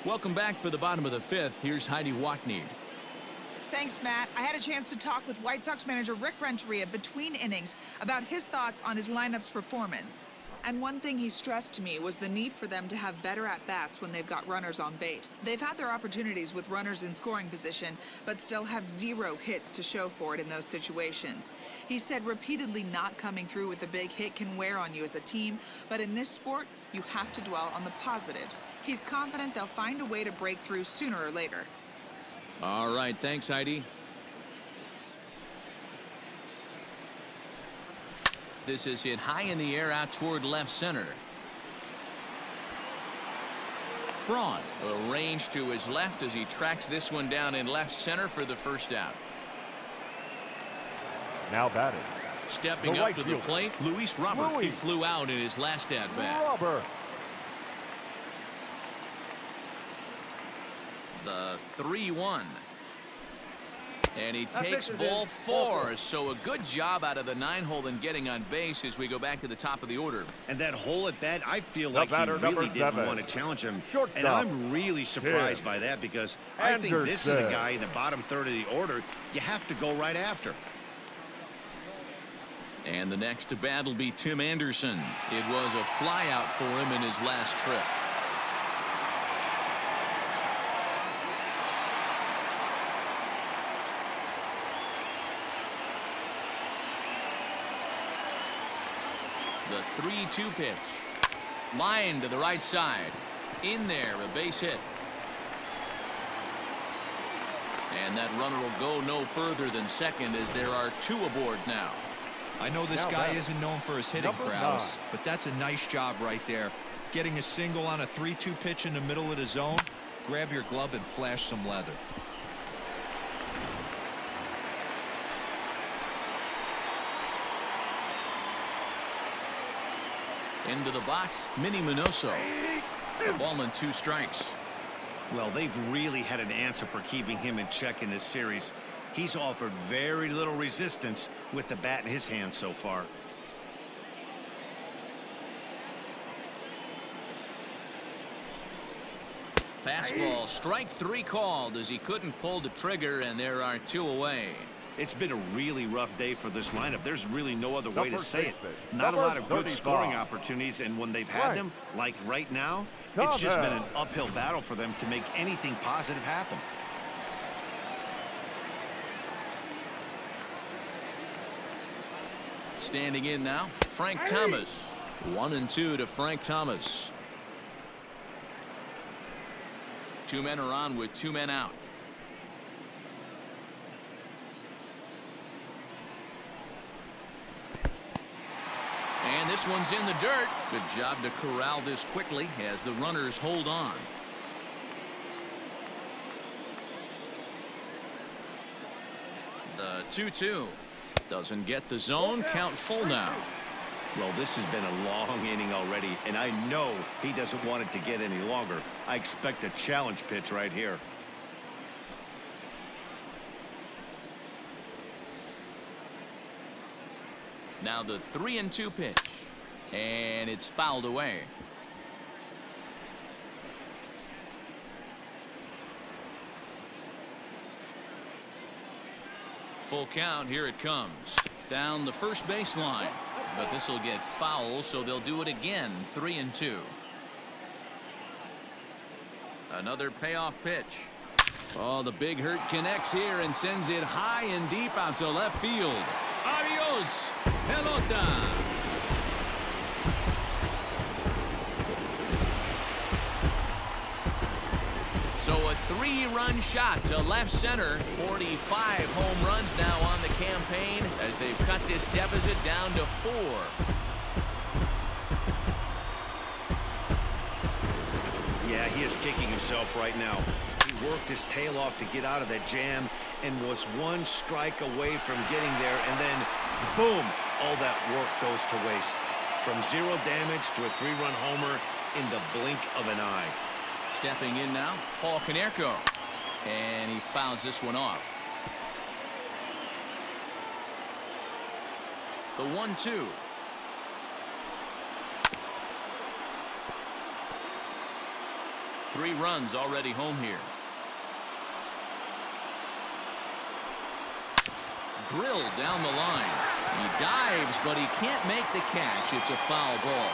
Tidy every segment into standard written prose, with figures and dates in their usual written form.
Welcome back for the bottom of the fifth. Here's Heidi Watney. Thanks, Matt. I had a chance to talk with White Sox manager Rick Renteria between innings about his thoughts on his lineup's performance. And one thing he stressed to me was the need for them to have better at-bats when they've got runners on base. They've had their opportunities with runners in scoring position, but still have 0 hits to show for it in those situations. He said repeatedly not coming through with a big hit can wear on you as a team, but in this sport, you have to dwell on the positives. He's confident they'll find a way to break through sooner or later. All right, thanks, Heidi. This is hit high in the air out toward left center. Braun arranged to his left as he tracks this one down in left center for the first out. Now batting. Stepping up to the plate, Luis Robert. He flew out in his last at-bat. The 3-1. And he takes ball 4. So a good job out of the 9-hole in getting on base as we go back to the top of the order. And that hole at bat, I feel like he really didn't want to challenge him. And I'm really surprised by that because I think this is a guy in the bottom third of the order you have to go right after. And the next to bat will be Tim Anderson. It was a flyout for him in his last trip. The 3-2 pitch. Line to the right side. In there, a base hit. And that runner will go no further than second as there are 2 aboard now. I know this guy isn't known for his hitting prowess, but that's a nice job right there. Getting a single on a 3-2 pitch in the middle of the zone. Grab your glove and flash some leather. Into the box, Minnie Minoso. A ball and 2 strikes. Well, they've really had an answer for keeping him in check in this series. He's offered very little resistance with the bat in his hand so far. Fastball, strike 3 called as he couldn't pull the trigger, and there are 2 away. It's been a really rough day for this lineup. There's really no other way to say it. Not a lot of good scoring opportunities, and when they've had them, like right now, it's just been an uphill battle for them to make anything positive happen. Standing in now, Frank Thomas. 1-2 to Frank Thomas. 2 men are on with 2 men out. And this one's in the dirt. Good job to corral this quickly as the runners hold on. The 2-2 doesn't get the zone. Count full now. Well, this has been a long inning already, and I know he doesn't want it to get any longer. I expect a challenge pitch right here. Now the 3-2 pitch, and it's fouled away. Full count. Here it comes down the first baseline, but this will get foul, so they'll do it again. 3-2. Another payoff pitch. Oh, the big hurt connects here and sends it high and deep out to left field. Adios, pelota. So a 3-run shot to left center. 45 home runs now on the campaign as they've cut this deficit down to 4. Yeah, he is kicking himself right now. He worked his tail off to get out of that jam and was 1 strike away from getting there, and then boom, all that work goes to waste. From 0 damage to a 3-run homer in the blink of an eye. Stepping in now, Paul Konerko, and he fouls this one off. The 1-2. 3 runs already home here. Drilled down the line. He dives, but he can't make the catch. It's a foul ball.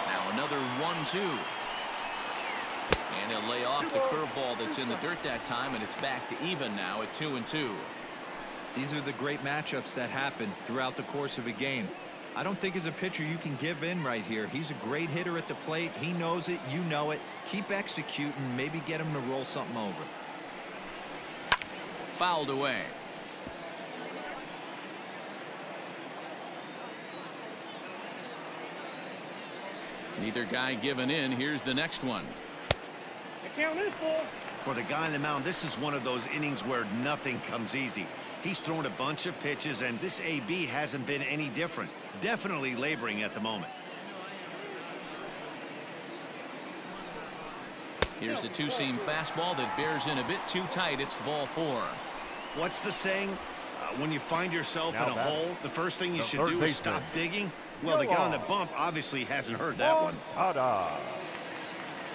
Now another 1-2. And he'll lay off the curveball that's in the dirt that time, and it's back to even now at 2-2. These are the great matchups that happen throughout the course of a game. I don't think as a pitcher you can give in right here. He's a great hitter at the plate. He knows it. You know it. Keep executing. Maybe get him to roll something over. Fouled away. Neither guy giving in. Here's the next one. For the guy on the mound, this is one of those innings where nothing comes easy. He's thrown a bunch of pitches, and this AB hasn't been any different. Definitely laboring at the moment. Here's the 2-seam fastball that bears in a bit too tight. It's ball 4. What's the saying? When you find yourself in a hole, the first thing you should do is stop digging. Well, the guy on the bump obviously hasn't heard that one.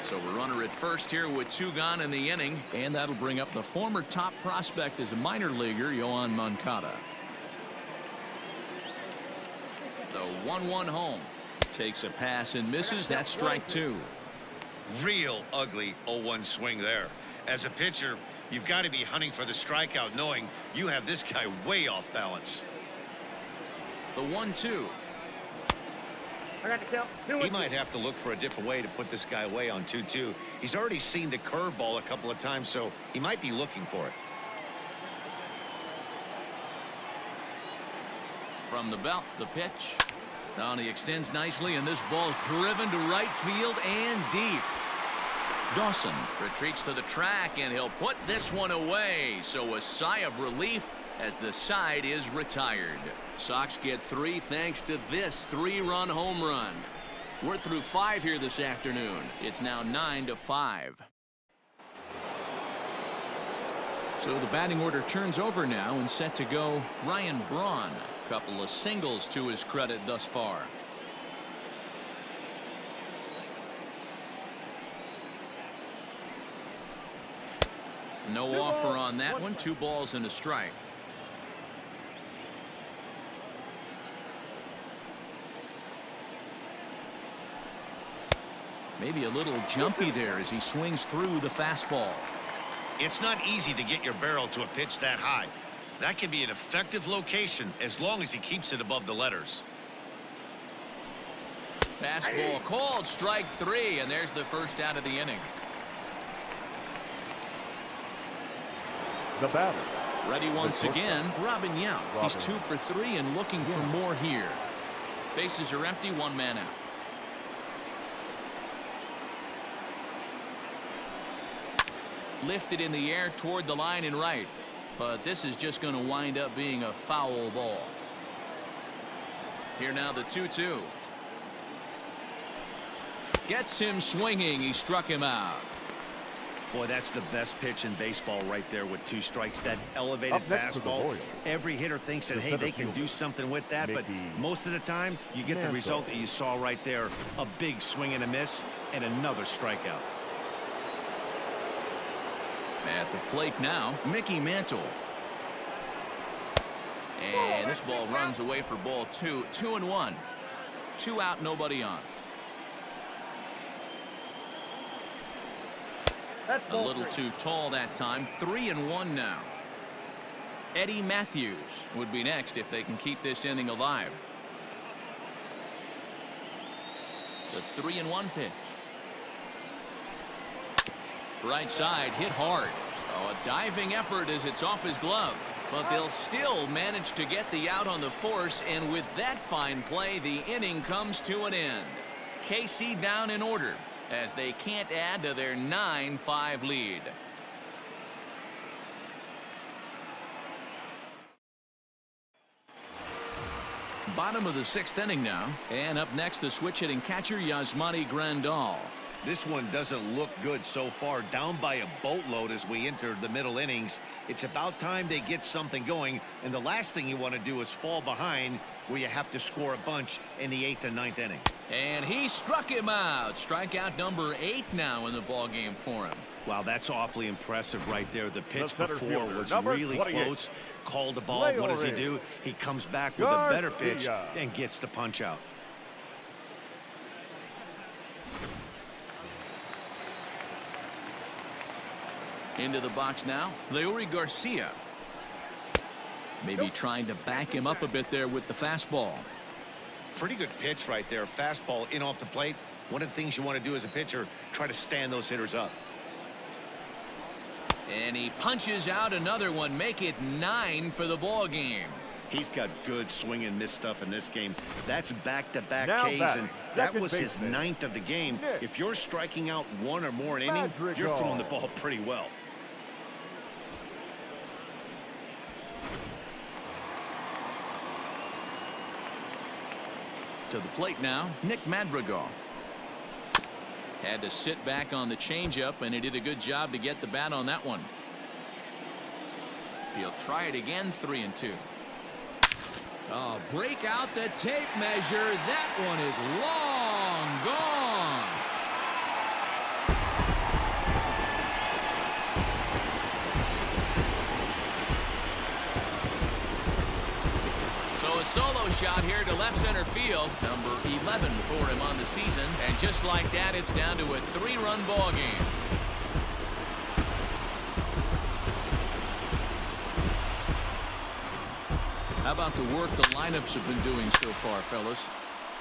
So a runner at first here with 2 gone in the inning, and that'll bring up the former top prospect as a minor leaguer, Yoan Moncada. The 1-1 home. Takes a pass and misses. That's strike 2. Real ugly 0-1 swing there. As a pitcher, you've got to be hunting for the strikeout, knowing you have this guy way off balance. The 1-2. He might have to look for a different way to put this guy away on 2-2. He's already seen the curveball a couple of times, so he might be looking for it. From the belt, the pitch. Down he extends nicely, and this ball's driven to right field and deep. Dawson retreats to the track, and he'll put this one away. So a sigh of relief as the side is retired. Sox get 3 thanks to this 3-run home run. We're through 5 here this afternoon. It's now 9-5. So the batting order turns over now, and set to go Ryan Braun. Couple of singles to his credit thus far. No offer on that one. 2 balls and a strike. Maybe a little jumpy there as he swings through the fastball. It's not easy to get your barrel to a pitch that high. That can be an effective location as long as he keeps it above the letters. Fastball called, strike 3, and there's the first out of the inning. The batter. Ready once again, Robin Yount. He's 2 for 3 and looking for more here. Bases are empty, 1 man out. Lifted in the air toward the line and right, but this is just going to wind up being a foul ball. Here now the 2-2. Gets him swinging. He struck him out. Boy, that's the best pitch in baseball right there with 2 strikes. That elevated fastball. Every hitter thinks that, hey, they can do something with that, but most of the time you get the result that you saw right there. A big swing and a miss and another strikeout. At the plate now, Mickey Mantle. And this ball runs away for ball 2. 2-1. 2 out, nobody on. A little too tall that time. 3-1 now. Eddie Matthews would be next if they can keep this inning alive. The 3-1 pitch. Right side, hit hard. Oh, a diving effort as it's off his glove. But they'll still manage to get the out on the force, and with that fine play, the inning comes to an end. KC down in order as they can't add to their 9-5 lead. Bottom of the 6th inning now, and up next the switch hitting catcher Yasmani Grandall. This one doesn't look good so far. Down by a boatload as we enter the middle innings. It's about time they get something going, and the last thing you want to do is fall behind where you have to score a bunch in the 8th and 9th inning. And he struck him out. Strikeout number 8 now in the ball game for him. Wow, that's awfully impressive right there. The pitch center before fielder, was number really 28. close. Called the ball. What does he do? He comes back with a better pitch and gets the punch out. Into the box now, Leury Garcia. Maybe trying to back him up a bit there with the fastball. Pretty good pitch right there. Fastball in off the plate. One of the things you want to do as a pitcher, try to stand those hitters up. And he punches out another one, make it 9 for the ball game. He's got good swing and miss stuff in this game. That's back-to-back Now Ks, back, and that second was his baseman, 9th of the game. Nick If you're striking out 1 or more an inning, you're throwing the ball pretty well. To the plate now, Nick Madrigal. Had to sit back on the changeup, and he did a good job to get the bat on that one. He'll try it again, 3-2. Oh, break out the tape measure. That one is long gone. So a solo shot here to left center field. Number 11 for him on the season. And just like that, it's down to a 3-run ball game. How about the work the lineups have been doing so far, fellas?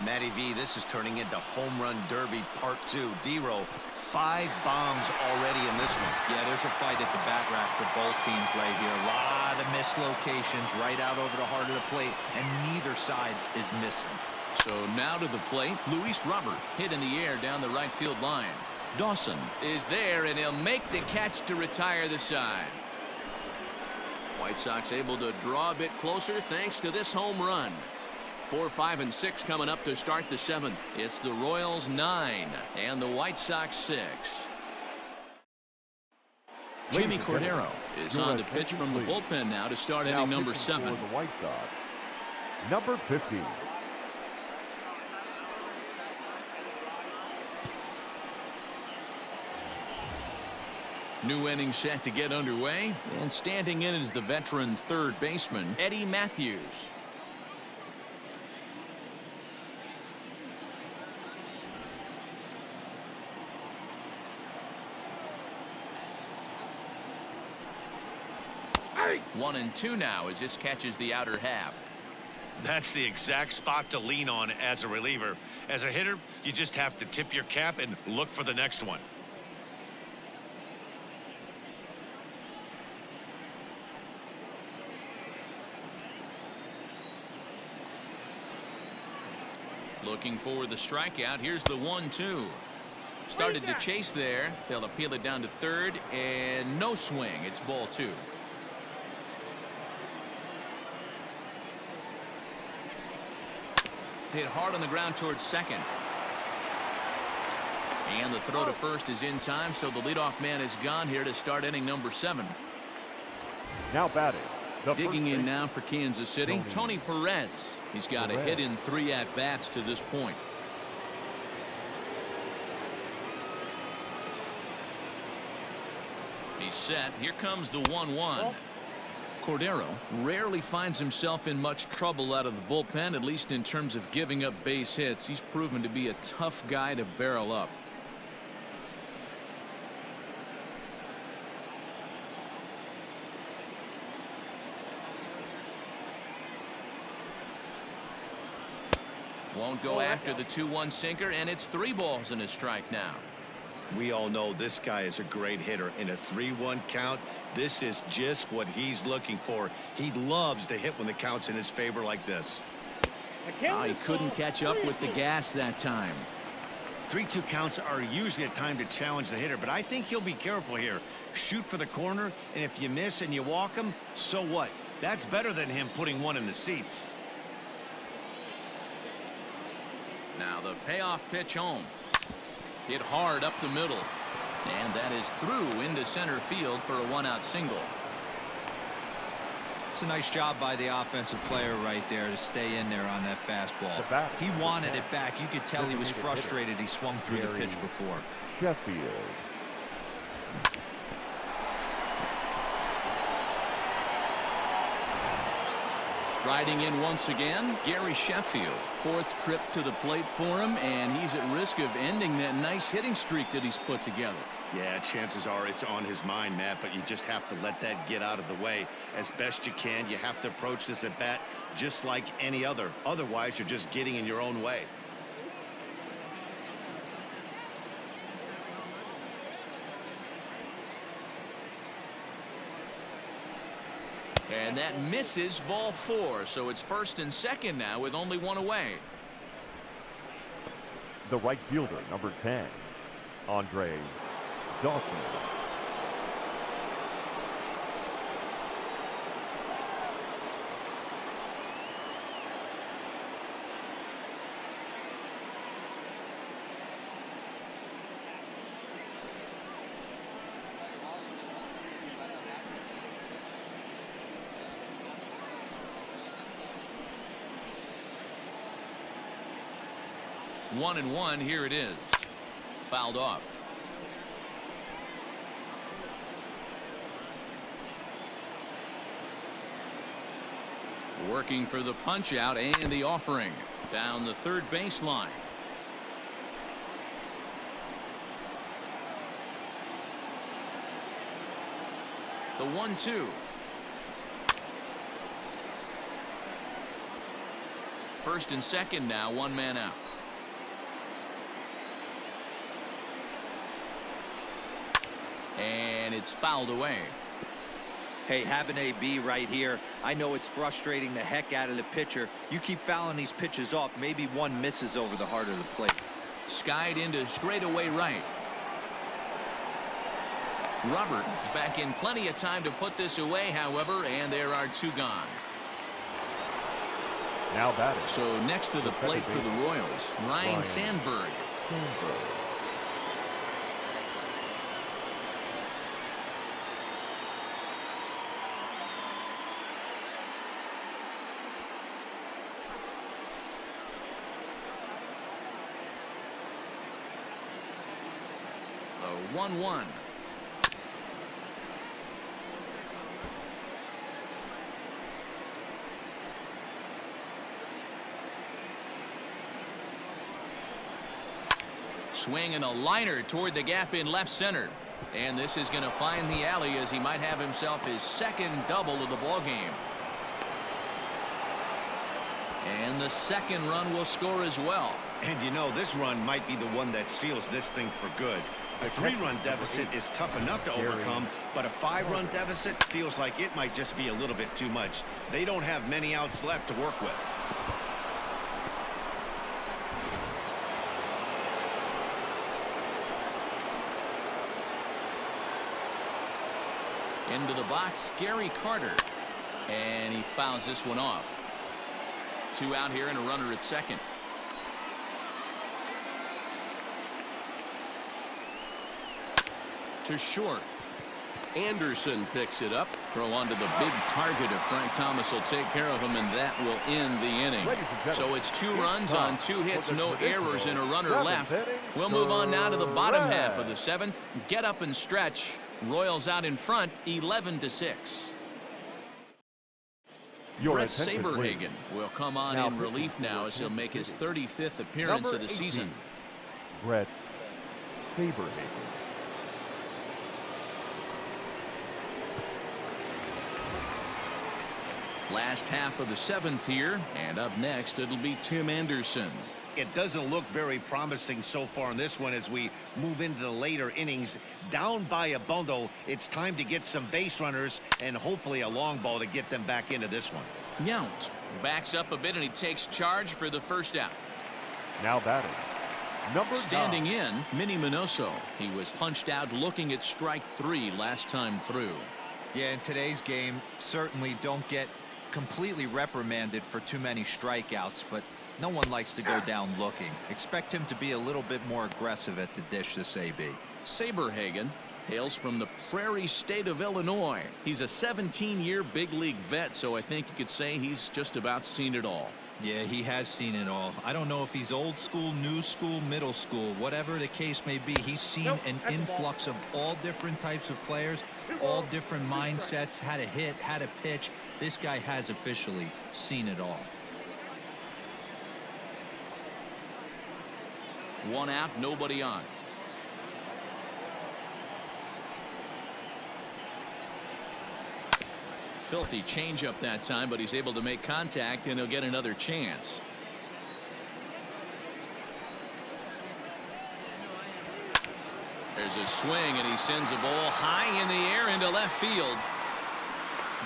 Matty V, this is turning into Home Run Derby Part 2. D-Row, 5 bombs already in this one. Yeah, there's a fight at the bat rack for both teams right here. A lot of missed locations right out over the heart of the plate, and neither side is missing. So now to the plate, Luis Robert hit in the air down the right field line. Dawson is there, and he'll make the catch to retire the side. White Sox able to draw a bit closer thanks to this home run. 4, 5, and 6 coming up to start the 7th. It's the Royals 9 and the White Sox 6. Jimmy Cordero is on the pitch from the bullpen now to start inning number 7. For the White Sox, number 50. New inning set to get underway, and standing in is the veteran third baseman, Eddie Matthews. Hey. 1-2 now as this catches the outer half. That's the exact spot to lean on as a reliever. As a hitter, you just have to tip your cap and look for the next one. Looking for the strikeout. Here's the 1-2. Started to chase there. They'll appeal it down to third, and no swing. It's ball 2. Hit hard on the ground towards second. And the throw to first is in time, so the leadoff man is gone here to start inning number 7. Now batting. Digging in now for Kansas City, Tony Perez. He's got a hit in 3 at-bats to this point. He's set. Here comes the 1-1. Cordero rarely finds himself in much trouble out of the bullpen, at least in terms of giving up base hits. He's proven to be a tough guy to barrel up. Won't go after the 2-1 sinker, and it's 3 balls and a strike now. We all know this guy is a great hitter. In a 3-1 count, this is just what he's looking for. He loves to hit when the count's in his favor like this. He couldn't catch up with the gas that time. 3-2 counts are usually a time to challenge the hitter, but I think he'll be careful here. Shoot for the corner, and if you miss and you walk him, so what? That's better than him putting one in the seats. Now the payoff pitch home. Hit hard up the middle. And that is through into center field for a 1-out single. That's a nice job by the offensive player right there to stay in there on that fastball. He wanted it back. You could tell he was frustrated. He swung through the pitch before. Sheffield. Riding in once again, Gary Sheffield. Fourth trip to the plate for him, and he's at risk of ending that nice hitting streak that he's put together. Yeah, chances are it's on his mind, Matt, but you just have to let that get out of the way as best you can. You have to approach this at bat just like any other. Otherwise, you're just getting in your own way. And that misses, ball 4. So it's first and second now with only one away. The right fielder, number 10, Dawson. One and one, here it is. Fouled off. Working for the punch out and the offering down the third baseline. The 1-2. First and second now, one man out. And it's fouled away. Hey, have an AB right here. I know it's frustrating the heck out of the pitcher. You keep fouling these pitches off, maybe one misses over the heart of the plate. Skied into straightaway right. Robert is back in plenty of time to put this away, however, and there are two gone. Now batting. So next to the plate for the Royals, Ryan Sandberg. A 1-1. Swinging a liner toward the gap in left center. And this is going to find the alley as he might have himself his second double of the ball game. And the second run will score as well. And you know, this run might be the one that seals this thing for good. A 3-run deficit is tough enough to overcome, but a 5-run deficit feels like it might just be a little bit too much. They don't have many outs left to work with. Into the box, Gary Carter. And he fouls this one off. Two out here and a runner at second. To short. Anderson picks it up. Throw onto the big target if Frank Thomas will take care of him, and that will end the inning. So it's 2 runs on 2 hits, no errors, and a runner left. We'll move on now to the bottom half of the 7th. Get up and stretch. Royals out in front, 11-6. Brett Saberhagen will come on in relief now as he'll make his 35th appearance of the season. Brett Saberhagen. Last half of the 7th here, and up next it'll be Tim Anderson. It doesn't look very promising so far in this one as we move into the later innings. Down by a bundle, it's time to get some base runners and hopefully a long ball to get them back into this one. Yount backs up a bit and he takes charge for the first out. Now batting. Standing in, Minnie Minoso. He was punched out looking at strike 3 last time through. Yeah, in today's game, certainly don't get completely reprimanded for too many strikeouts, but no one likes to go down looking. Expect him to be a little bit more aggressive at the dish this AB. Saberhagen Hails from the prairie state of Illinois. He's a 17-year big league vet, so I think you could say he's just about seen it all. Yeah, he has seen it all. I don't know if he's old school, new school, middle school, whatever the case may be. He's seen an influx of all different types of players, all different mindsets, how to hit, how to pitch. This guy has officially seen it all. 1 out, nobody on. Filthy changeup that time, but he's able to make contact, and he'll get another chance. There's a swing, and he sends a ball high in the air into left field.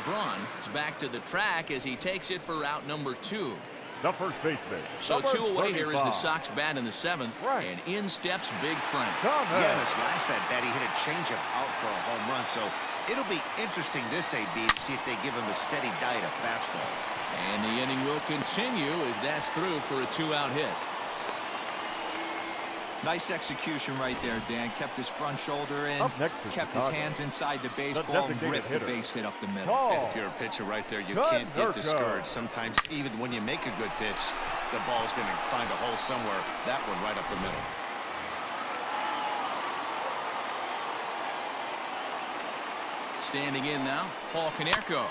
Braun is back to the track as he takes it for out number 2. The first baseman. So number 2 away here as the 35. Sox bat in the 7th, Right. and in steps Big Frank. Yeah, this last at bat, he hit a changeup out for a home run, so it'll be interesting this AB to see if they give him a steady diet of fastballs. And the inning will continue as that's through for a 2-out hit. Nice execution right there, Dan. Kept his front shoulder in, Up next is kept his Chicago. hands inside the baseball, and designated ripped the hitter. base hit up the middle. Call. If you're a pitcher right there, you Good can't get nurture. discouraged. Sometimes even when you make a good pitch, the ball's going to find a hole somewhere. That one right up the middle. Standing in now, Paul Konerko.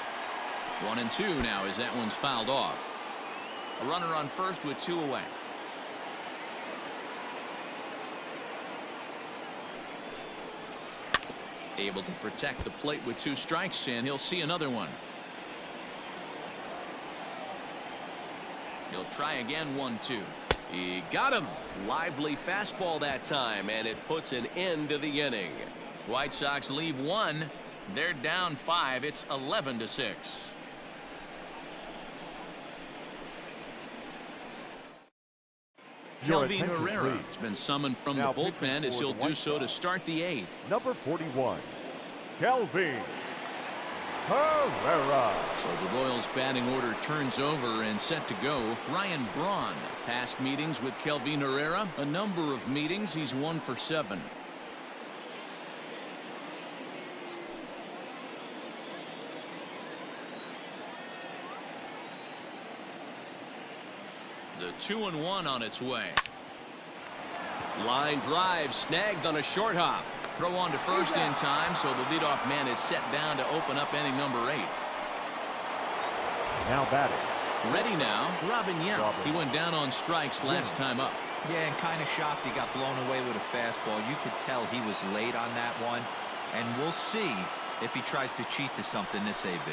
1-2 now as that one's fouled off. A runner on first with 2 away. Able to protect the plate with 2 strikes, and he'll see another one. He'll try again. 1-2. He got him. Lively fastball that time, and it puts an end to the inning. White Sox leave 1. They're down 5. It's 11-6. Your Kelvin attention, Herrera please. has been summoned from Now the pitching bullpen as for he'll the do White so to Sox. start the 8th. Number 41, Kelvin Herrera. So the Royals batting order turns over and set to go. Ryan Braun. Past meetings with Kelvin Herrera, a number of meetings. He's 1 for 7. The 2-1 on its way. Line drive snagged on a short hop. Throw on to first in time, so the leadoff man is set down to open up inning number 8. Now batting. Ready now, Robin Yount. Robin. He went down on strikes last time up. Yeah, and kind of shocked he got blown away with a fastball. You could tell he was late on that one, and we'll see if he tries to cheat to something this AB.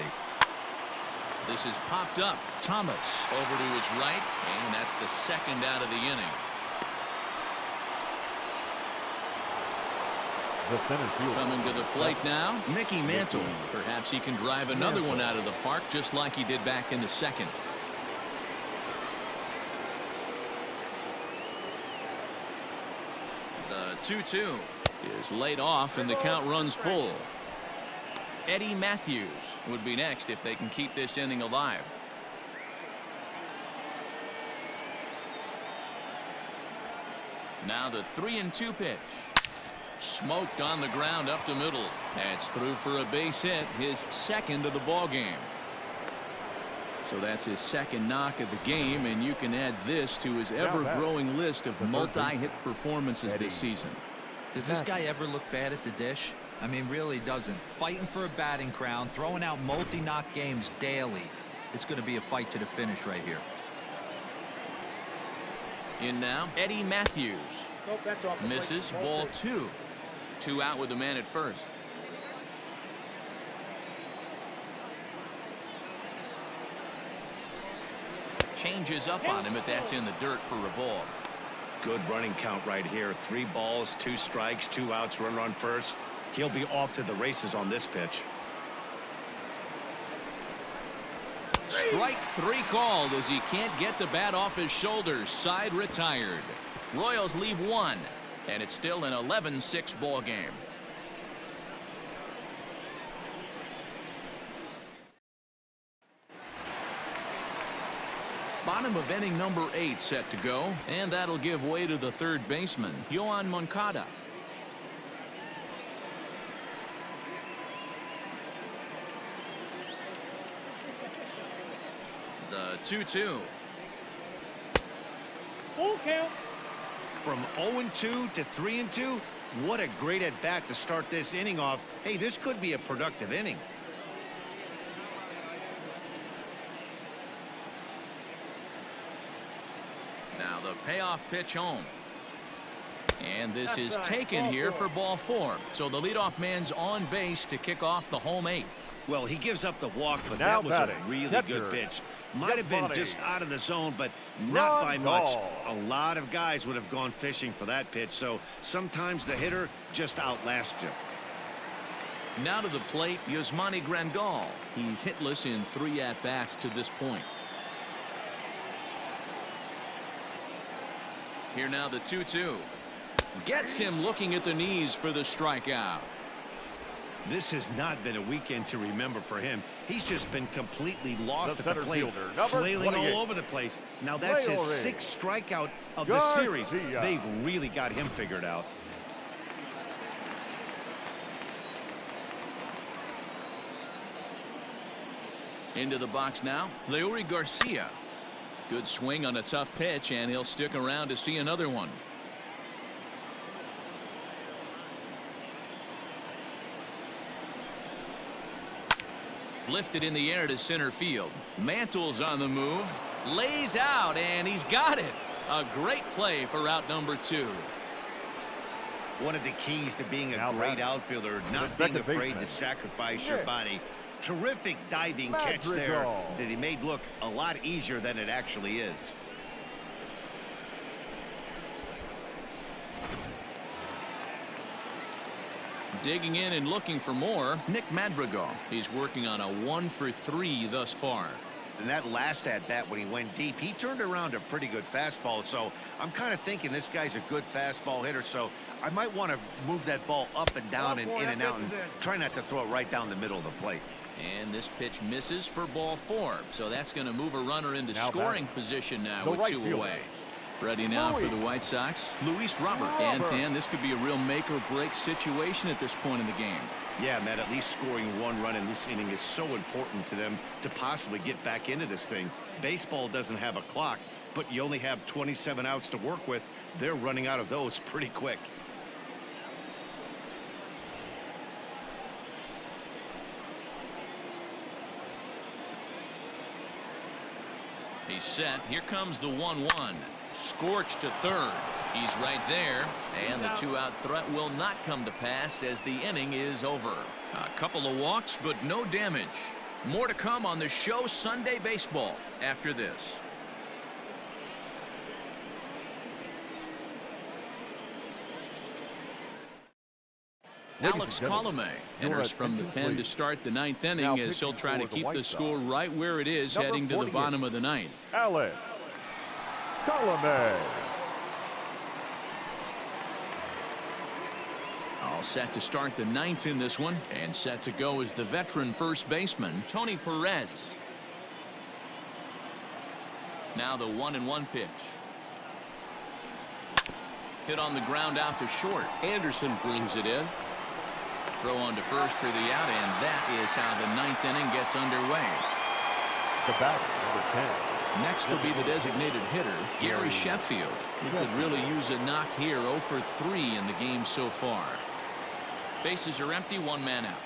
This is popped up. Thomas over to his right, and that's the 2nd out of the inning. The center fielder. Coming to the plate now, Mickey Mantle. Perhaps he can drive another one out of the park just like he did back in the 2nd. The 2-2 is laid off, and the count runs full. Eddie Matthews would be next if they can keep this inning alive. Now the 3-2 pitch. Smoked on the ground up the middle. That's through for a base hit, his 2nd of the ball game. So that's his 2nd knock of the game, and you can add this to his ever-growing list of multi-hit performances this season. Does this guy ever look bad at the dish? I mean, really doesn't. Fighting for a batting crown, throwing out multi-knock games daily. It's going to be a fight to the finish right here. In now, Eddie Matthews. Misses, ball 2. 2 out with the man at first. Changes up on him, but that's in the dirt for a ball. Good running count right here. 3 balls, 2 strikes, 2 outs, runner on first. He'll be off to the races on this pitch. Strike 3 called as he can't get the bat off his shoulders. Side retired. Royals leave 1, and it's still an 11-6 ball game. Bottom of inning number 8 set to go, and that'll give way to the 3rd baseman, Yoan Moncada. 2-2. Full count. From 0-2 to 3-2, what a great at-bat to start this inning off. Hey, this could be a productive inning. Now the payoff pitch home. And this is taken here for ball 4. So the leadoff man's on base to kick off the home 8th. Well, he gives up the walk, but Now that was a batting, really catcher, good pitch. Might have been Yasmani just out of the zone, but not by much. Grandall. A lot of guys would have gone fishing for that pitch, so sometimes the hitter just outlasts you. Now to the plate, Yasmani Grandall. He's hitless in 3 at-bats to this point. Here now the 2-2. Gets him looking at the knees for the strikeout. This has not been a weekend to remember for him. He's just been completely lost The at the center plate, fielder, number flailing 28. all over the place. Now that's his Flailing. 6th strikeout of the series. Garcia. They've really got him figured out. Into the box now, Leury Garcia. Good swing on a tough pitch, and he'll stick around to see another one. Lifted in the air to center field. Mantle's on the move. Lays out, and he's got it. A great play for out number 2. One of the keys to being a Now great batting. outfielder, not second being afraid baseman. to sacrifice your Nick body. Terrific diving catch there Madrigal. that he made look a lot easier than it actually is. Digging in and looking for more, Nick Madrigal. He's working on a 1-for-3 thus far. And that last at-bat when he went deep, he turned around a pretty good fastball. So I'm kind of thinking this guy's a good fastball hitter. So I might want to move that ball up and down and in and out and try not to throw it right down the middle of the plate. And this pitch misses for ball 4. So that's going to move a runner into Now scoring batting. position now The with right 2 fielder. away. Ready now for Luis. the White Sox, Luis Robert. And Dan, this could be a real make or break situation at this point in the game. Yeah, Matt, at least scoring 1 run in this inning is so important to them to possibly get back into this thing. Baseball doesn't have a clock, but you only have 27 outs to work with. They're running out of those pretty quick. He's set. Here comes the 1-1. Scorched to third. He's right there. And the 2-out threat will not come to pass as the inning is over. A couple of walks, but no damage. More to come on the show Sunday Baseball after this. Alex Colomé enters from the pen to start the 9th inning as he'll try to keep the score right where it is heading to the bottom of the 9th. Alex Colomé. All set to start the 9th in this one, and set to go is the veteran first baseman Tony Perez. Now the 1-1 pitch. Hit on the ground out to short. Anderson brings it in. Throw on to first for the out, and that is how the 9th inning gets underway. The batter, number 10. Next will be the designated hitter, Gary Sheffield. He could really use a knock here, 0 for 3 in the game so far. Bases are empty, 1 man out.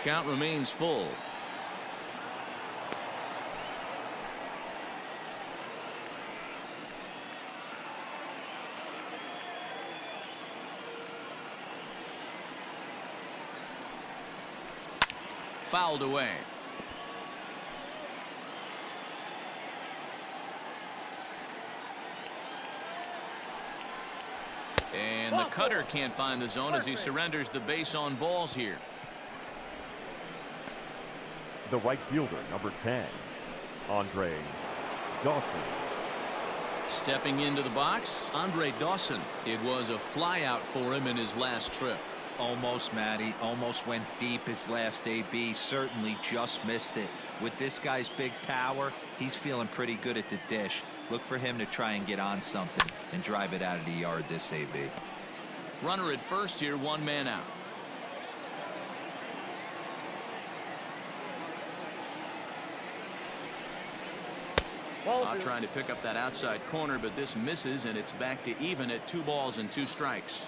Count remains full. Fouled away. And the cutter can't find the zone as he surrenders the base on balls here. The right fielder, number 10, Andre Dawson. Stepping into the box, Andre Dawson. It was a flyout for him in his last trip. Almost, Matty. Almost went deep his last AB. Certainly just missed it. With this guy's big power, he's feeling pretty good at the dish. Look for him to try and get on something and drive it out of the yard this AB. Runner at first here, 1 man out. Trying to pick up that outside corner, but this misses, and it's back to even at 2 balls and 2 strikes.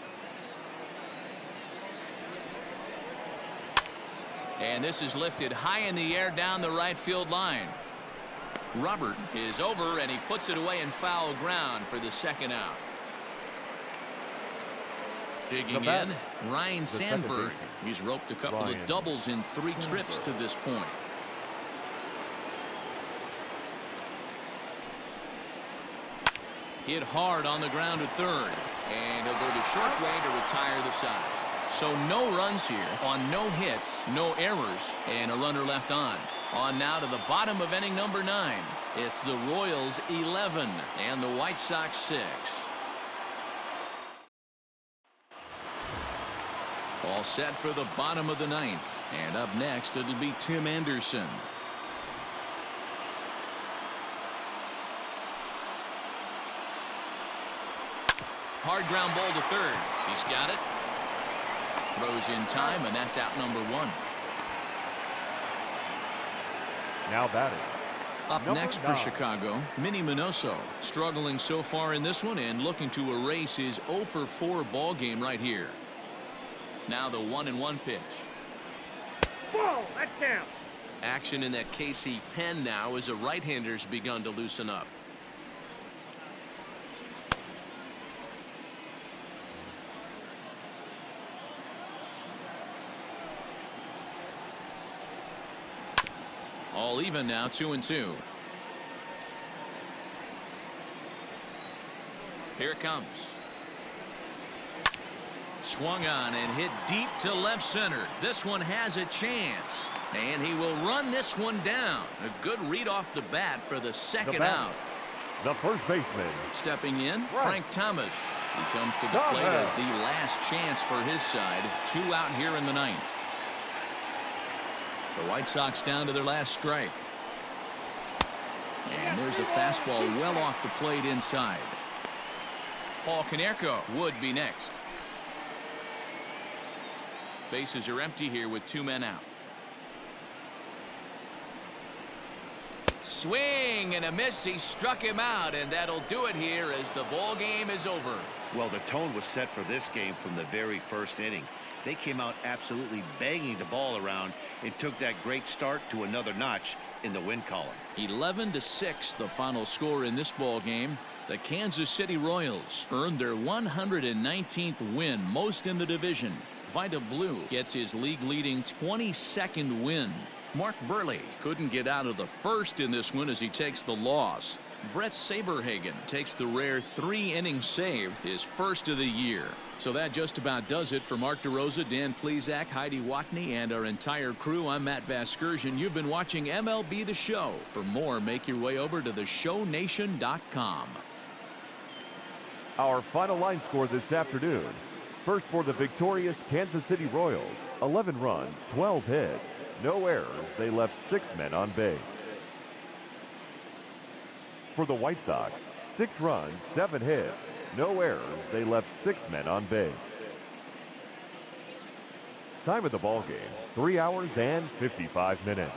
And this is lifted high in the air down the right field line. Robert is over, and he puts it away in foul ground for the second out. Digging in, Ryan Sandberg. He's roped a couple of doubles in 3 trips to this point. Hit hard on the ground at third, and he'll go the short way to retire the side. So no runs here on no hits, no errors, and a runner left on. On now to the bottom of inning number 9. It's the Royals 11 and the White Sox 6. All set for the bottom of the 9th, and up next it'll be Tim Anderson. Hard ground ball to third. He's got it. Throws in time, and that's out number 1. Now batting. Up next for Chicago, Minnie Minoso, struggling so far in this one and looking to erase his 0 for 4 ball game right here. Now the 1-1 pitch. Ball, that's down. Action in that KC pen now as a right-hander's begun to loosen up. All even now, 2-2. Here it comes. Swung on and hit deep to left center. This one has a chance, and he will run this one down. A good read off the bat for the second out. The first baseman. Stepping in, Frank Thomas. He comes to the plate as the last chance for his side. 2 out here in the 9th. The White Sox down to their last strike. And there's a fastball well off the plate inside. Paul Konerko would be next. Bases are empty here with 2 men out. Swing and a miss. He struck him out, and that'll do it here as the ball game is over. Well, the tone was set for this game from the very first inning. They came out absolutely banging the ball around and took that great start to another notch in the win column. 11-6 the final score in this ball game. The Kansas City Royals earned their 119th win, most in the division. Vida Blue gets his league-leading 22nd win. Mark Burley couldn't get out of the first in this one as he takes the loss. Brett Saberhagen takes the rare 3-inning save, his first of the year. So that just about does it for Mark DeRosa, Dan Plesac, Heidi Watney, and our entire crew. I'm Matt Vasgersian. You've been watching MLB The Show. For more, make your way over to theshownation.com. Our final line score this afternoon. First for the victorious Kansas City Royals. 11 runs, 12 hits, no errors. They left 6 men on base. For the White Sox, 6 runs, 7 hits, no errors. They left 6 men on base. Time of the ball game, 3 hours and 55 minutes.